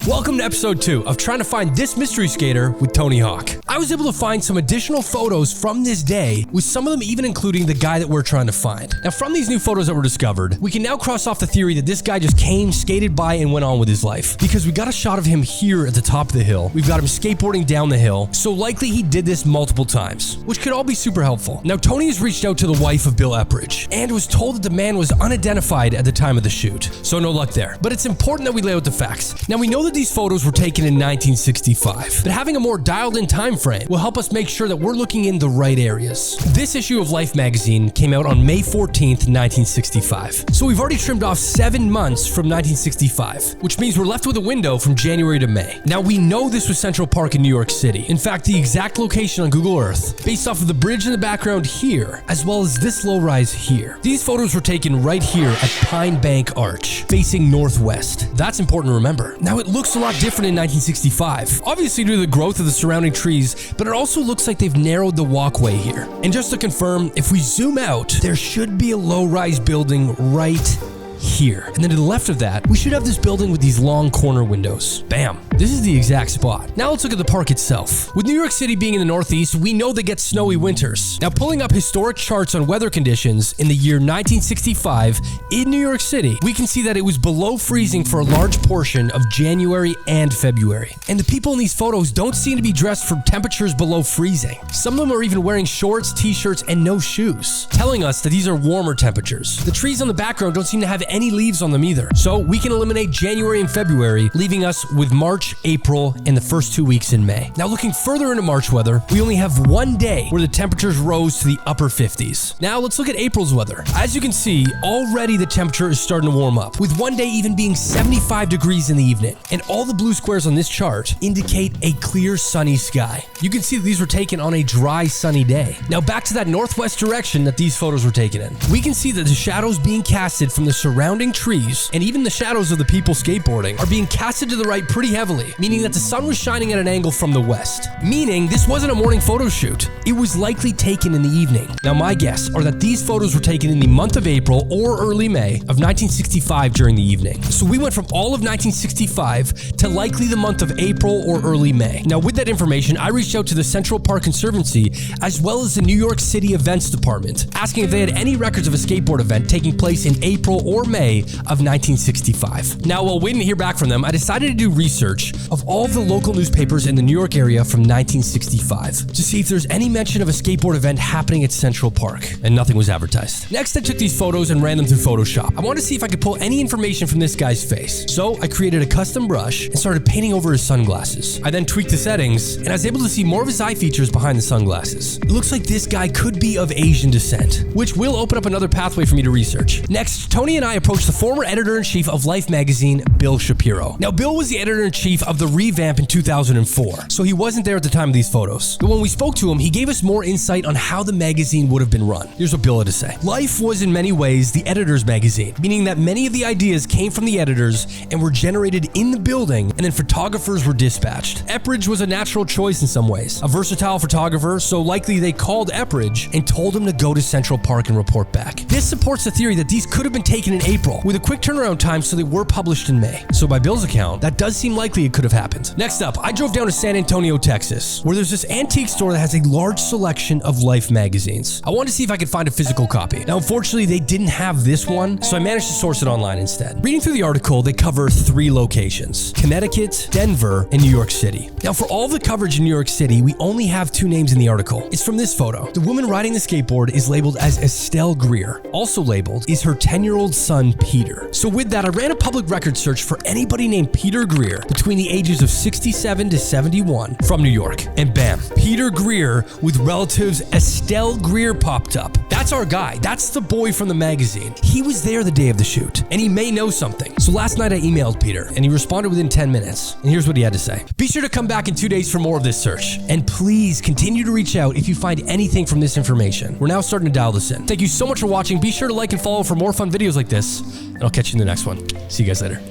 Welcome to episode 2 of trying to find this mystery skater with Tony Hawk. I was able to find some additional photos from this day, with some of them even including the guy that we're trying to find. Now, from these new photos that were discovered, we can now cross off the theory that this guy just came, skated by, and went on with his life. Because we got a shot of him here at the top of the hill. We've got him skateboarding down the hill, so likely he did this multiple times, which could all be super helpful. Now, Tony has reached out to the wife of Bill Epridge, and was told that the man was unidentified at the time of the shoot, so no luck there. But it's important that we lay out the facts. Now, we know that these photos were taken in 1965, but having a more dialed-in time frame will help us make sure that we're looking in the right areas. This issue of Life magazine came out on May 14th, 1965. So we've already trimmed off 7 months from 1965, which means we're left with a window from January to May. Now, we know this was Central Park in New York City. In fact, the exact location on Google Earth, based off of the bridge in the background here, as well as this low-rise here. These photos were taken right here at Pine Bank Arch, facing northwest. That's important to remember. Now, it looks a lot different in 1965, obviously due to the growth of the surrounding trees, but it also looks like they've narrowed the walkway here. And just to confirm, if we zoom out, there should be a low-rise building right here. And then to the left of that, we should have this building with these long corner windows. Bam. This is the exact spot. Now let's look at the park itself. With New York City being in the Northeast, we know they get snowy winters. Now, pulling up historic charts on weather conditions in the year 1965 in New York City, we can see that it was below freezing for a large portion of January and February. And the people in these photos don't seem to be dressed for temperatures below freezing. Some of them are even wearing shorts, t-shirts, and no shoes, telling us that these are warmer temperatures. The trees on the background don't seem to have any leaves on them either. So we can eliminate January and February, leaving us with March, April, and the first 2 weeks in May. Now, looking further into March weather, we only have one day where the temperatures rose to the upper 50s. Now let's look at April's weather. As you can see, already the temperature is starting to warm up, with one day even being 75 degrees in the evening. And all the blue squares on this chart indicate a clear sunny sky. You can see that these were taken on a dry sunny day. Now back to that northwest direction that these photos were taken in. We can see that the shadows being casted from the surrounding trees, and even the shadows of the people skateboarding, are being casted to the right pretty heavily, meaning that the sun was shining at an angle from the west. Meaning this wasn't a morning photo shoot. It was likely taken in the evening. Now, my guess are that these photos were taken in the month of April or early May of 1965 during the evening. So we went from all of 1965 to likely the month of April or early May. Now, with that information, I reached out to the Central Park Conservancy as well as the New York City Events Department, asking if they had any records of a skateboard event taking place in April or May of 1965. Now, while waiting to hear back from them, I decided to do research of all of the local newspapers in the New York area from 1965 to see if there's any mention of a skateboard event happening at Central Park, and nothing was advertised. Next, I took these photos and ran them through Photoshop. I wanted to see if I could pull any information from this guy's face. So I created a custom brush and started painting over his sunglasses. I then tweaked the settings, and I was able to see more of his eye features behind the sunglasses. It looks like this guy could be of Asian descent, which will open up another pathway for me to research. Next, Tony and I approached the former editor-in-chief of Life magazine, Bill Shapiro. Now, Bill was the editor-in-chief of the revamp in 2004, so he wasn't there at the time of these photos. But when we spoke to him, he gave us more insight on how the magazine would have been run. Here's what Bill had to say. Life was in many ways the editor's magazine, meaning that many of the ideas came from the editors and were generated in the building, and then photographers were dispatched. Epridge was a natural choice in some ways, a versatile photographer, so likely they called Epridge and told him to go to Central Park and report back. This supports the theory that these could have been taken in April, with a quick turnaround time, so they were published in May. So by Bill's account, that does seem likely it could have happened. Next up, I drove down to San Antonio, Texas, where there's this antique store that has a large selection of Life magazines. I wanted to see if I could find a physical copy. Now, unfortunately, they didn't have this one, so I managed to source it online instead. Reading through the article, they cover 3 locations: Connecticut, Denver, and New York City. Now, for all the coverage in New York City, we only have 2 names in the article. It's from this photo. The woman riding the skateboard is labeled as Estelle Greer. Also labeled is her 10-year-old son, Peter. So with that, I ran a public record search for anybody named Peter Greer between the ages of 67 to 71 from New York. And bam, Peter Greer with relatives Estelle Greer popped up. That's our guy. That's the boy from the magazine. He was there the day of the shoot, and he may know something. So last night I emailed Peter, and he responded within 10 minutes. And here's what he had to say. Be sure to come back in 2 days for more of this search. And please continue to reach out if you find anything from this information. We're now starting to dial this in. Thank you so much for watching. Be sure to like and follow for more fun videos like this, and I'll catch you in the next one. See you guys later.